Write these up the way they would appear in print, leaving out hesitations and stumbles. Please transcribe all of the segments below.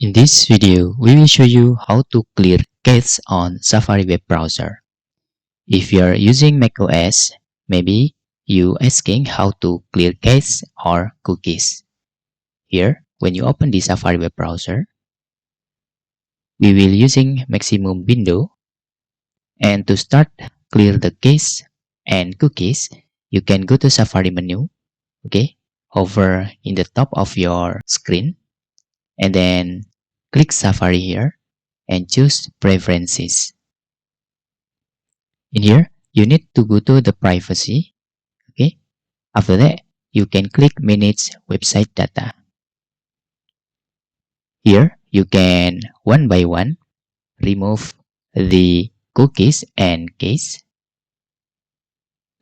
In this video, we will show you how to clear cache on Safari web browser. If you are using macOS, maybe you asking how to clear cache or cookies. Here, when you open the Safari web browser, we will using maximum window, and to start clear the cache and cookies, you can go to Safari menu, okay, hover in the top of your screen, and then click Safari here and choose Preferences. In here, you need to go to the privacy. Okay. After that, you can click Manage Website Data. Here, you can one by one remove the cookies and cache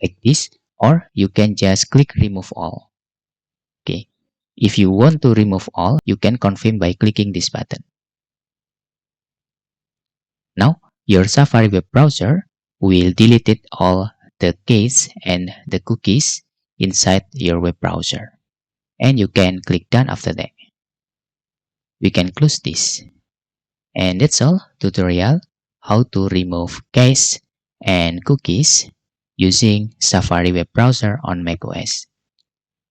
like this, or you can just click Remove All. Okay. If you want to remove all, you can confirm by clicking this button. Now, your Safari web browser will delete all the cache and the cookies inside your web browser. And you can click Done after that. We can close this. And that's all tutorial how to remove cache and cookies using Safari web browser on macOS.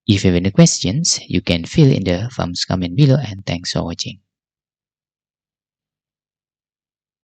If you have any questions, you can fill in the thumbs comment below, and thanks for watching.